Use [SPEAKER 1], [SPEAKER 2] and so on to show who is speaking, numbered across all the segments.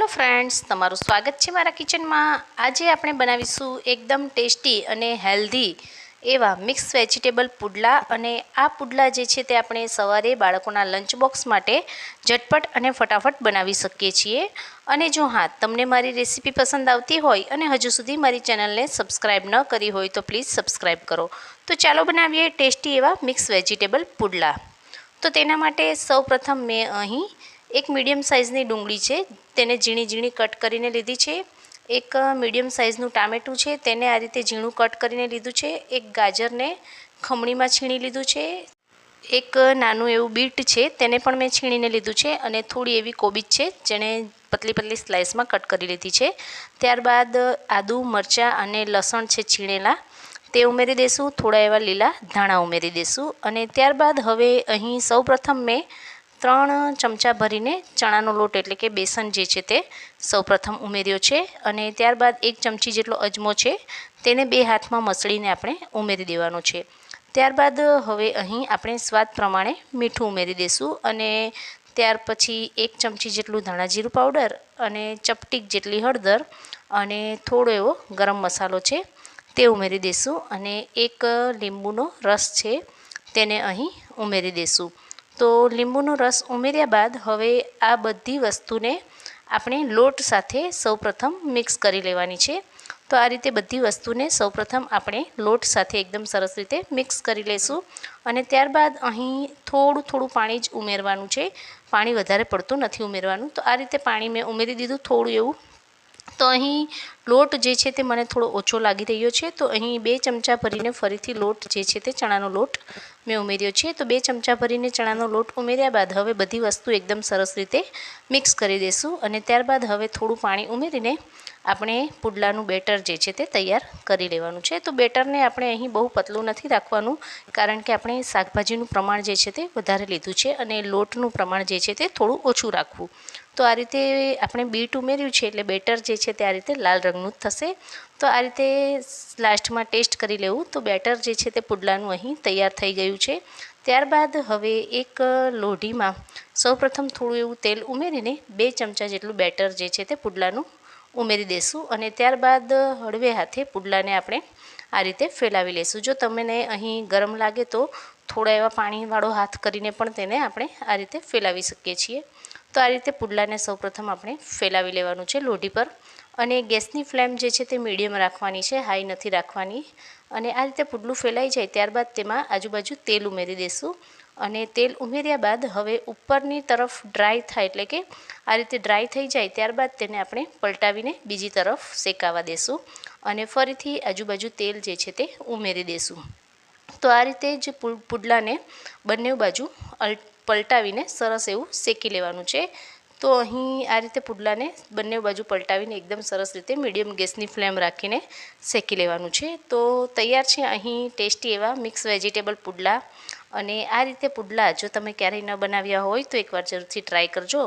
[SPEAKER 1] Hello friends, तमाરું स्वागत છે મારા કિચનમાં। આજે આપણે બનાવીશું એકદમ ટેસ્ટી અને હેલ્ધી એવા મિક્સ વેજીટેબલ પુડલા। અને આ પુડલા જે છે તે આપણે સવારે બાળકોના લંચ બોક્સ માટે ઝટપટ અને ફટાફટ બનાવી શકીએ છીએ। અને જો હા, તમને મારી રેસીપી પસંદ આવતી હોય અને હજુ સુધી મારી ચેનલને સબસ્ક્રાઇબ ન કરી હોય તો પ્લીઝ સબસ્ક્રાઇબ કરો। તો ચાલો બનાવીએ ટેસ્ટી એવા મિક્સ વેજીટેબલ પુડલા। તો તેના માટે સૌપ્રથમ મેં અહીં એક મીડિયમ સાઇઝની ડુંગળી છે તેને ઝીણી ઝીણી કટ કરીને લીધી છે। એક મીડિયમ સાઇઝનું ટામેટું છે તેને આ રીતે ઝીણું કટ કરીને લીધું છે। એક ગાજરને ખમણીમાં છીણી લીધું છે। એક નાનું એવું બીટ છે તેને પણ મેં છીણીને લીધું છે। અને થોડી એવી કોબીજ છે જેને પતલી પતલી સ્લાઇસમાં કટ કરી લીધી છે। ત્યારબાદ આદુ, મરચાં અને લસણ છે છીણેલા તે ઉમેરી દઈશું। થોડા એવા લીલા ધાણા ઉમેરી દઈશું। અને ત્યારબાદ હવે અહીં સૌપ્રથમ મેં 3 ચમચા ભરીને ચણાનો લોટ એટલે કે બેસન જે છે તે સૌપ્રથમ ઉમેર્યો છે। અને ત્યારબાદ 1 ચમચી જેટલો અજમો છે તેને 2 હાથમાં મસળીને આપણે ઉમેરી દેવાનો છે। ત્યારબાદ હવે અહીં આપણે સ્વાદ પ્રમાણે મીઠું ઉમેરી દઈશું। અને ત્યાર પછી 1 ચમચી જેટલું ધાણા જીરું પાવડર અને ચપટીક જેટલી હળદર અને થોડો એવો ગરમ મસાલો છે તે ઉમેરી દઈશું। અને એક લીંબુનો રસ છે તેને અહીં ઉમેરી દઈશું। તો લીંબુનો રસ ઉમેર્યા બાદ હવે આ બધી વસ્તુને આપણે લોટ સાથે સૌપ્રથમ મિક્સ કરી લેવાની છે। તો આ રીતે બધી વસ્તુને સૌપ્રથમ આપણે લોટ સાથે એકદમ સરસ રીતે મિક્સ કરી લઈશું। અને ત્યારબાદ અહીં થોડું પાણી જ ઉમેરવાનું છે, પાણી વધારે પડતું નથી ઉમેરવાનું। તો આ રીતે પાણી મેં ઉમેરી દીધું થોડું એવું। તો અહીં લોટ જે છે તે મને થોડો ઓછો લાગી રહ્યો છે, તો અહીં 2 ચમચા ભરીને ફરીથી લોટ જે છે તે ચણાનો લોટ મેં ઉમેર્યો છે। તો 2 ચમચા ભરીને ચણાનો લોટ ઉમેર્યા બાદ હવે બધી વસ્તુ એકદમ સરસ રીતે મિક્સ કરી દઈશું। અને ત્યારબાદ હવે થોડું પાણી ઉમેરીને આપણે પુડલાનું બેટર જે છે તે તૈયાર કરી લેવાનું છે। તો બેટરને આપણે અહીં બહુ પતલું નથી રાખવાનું, કારણ કે આપણે શાકભાજીનું પ્રમાણ જે છે તે વધારે લીધું છે અને લોટનું પ્રમાણ જે છે તે થોડું ઓછું રાખવું। તો આ રીતે આપણે બીટ ઉમેર્યું છે એટલે બેટર જે છે તે આ રીતે લાલ રંગનું જ થશે। તો આ રીતે લાસ્ટમાં ટેસ્ટ કરી લેવું। તો બેટર જે છે તે પુડલાનું અહીં તૈયાર થઈ ગયું છે। ત્યારબાદ હવે એક લોઢીમાં સૌપ્રથમ થોડું એવું તેલ ઉમેરીને 2 ચમચા જેટલું બેટર જે છે તે પુડલાનું ઉમેરી દઈશું। અને ત્યારબાદ હળવે હાથે પુડલાને આપણે આ રીતે ફેલાવી લઈશું। જો તમને અહીં ગરમ લાગે તો થોડા એવા પાણીવાળો હાથ કરીને પણ તેને આપણે આ રીતે ફેલાવી શકીએ છીએ। તો આ રીતે પુડલાને સૌપ્રથમ આપણે ફેલાવી લેવાનું છે લોઢી પર। અને ગેસની ફ્લેમ જે છે તે મીડિયમ રાખવાની છે, હાઈ નથી રાખવાની। અને આ રીતે પુડલું ફેલાઈ જાય ત્યારબાદ તેમાં આજુબાજુ તેલ ઉમેરી દઈશું। અને તેલ ઉમેર્યા બાદ હવે ઉપરની તરફ ડ્રાય થાય એટલે કે આ રીતે ડ્રાય થઈ જાય ત્યારબાદ તેને આપણે પલટાવીને બીજી તરફ શેકાવા દેશું। અને ફરીથી આજુબાજુ તેલ જે છે તે ઉમેરી દઈશું। તો આ રીતે જ પુડલાને બંને બાજુ પલટાવીને સરસ એવું શેકી લેવાનું છે। તો અહીં આ રીતે પુડલાને બંને બાજુ પલટાવીને એકદમ સરસ રીતે મીડિયમ ગેસની ફ્લેમ રાખીને શેકી લેવાનું છે। તો તૈયાર છે અહીં ટેસ્ટી એવા મિક્સ વેજીટેબલ પુડલા। અને આ રીતે પુડલા જો તમે ક્યારેય ન બનાવ્યા હોય તો એકવાર જરૂરથી ટ્રાય કરજો।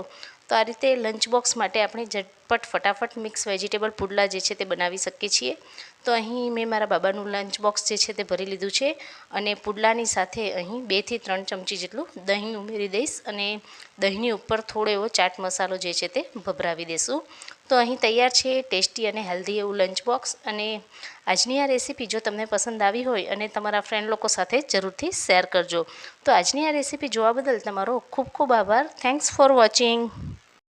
[SPEAKER 1] તો આ રીતે લંચ બોક્સ માટે આપણે ઝટપટ ફટાફટ મિક્સ વેજીટેબલ પુડલા જે છે તે બનાવી શકીએ છીએ। તો અહીં મેં મારા બાબાનું લંચ બોક્સ જે છે તે ભરી લીધું છે। અને પુડલાની સાથે અહીં 2 થી 3 ચમચી જેટલું દહીં ઉમેરી દઈશ। અને દહીંની ઉપર થોડો એવો ચાટ મસાલો જે છે તે ભભરાવી દઈશું। તો અહીં તૈયાર છે ટેસ્ટી અને હેલ્ધી એવું લંચ બોક્સ। અને આજની આ રેસીપી જો તમને પસંદ આવી હોય અને તમારા ફ્રેન્ડ લોકો સાથે જરૂરથી શેર કરજો। તો આજની આ રેસીપી જોવા બદલ તમારો ખૂબ ખૂબ આભાર। Thanks for watching.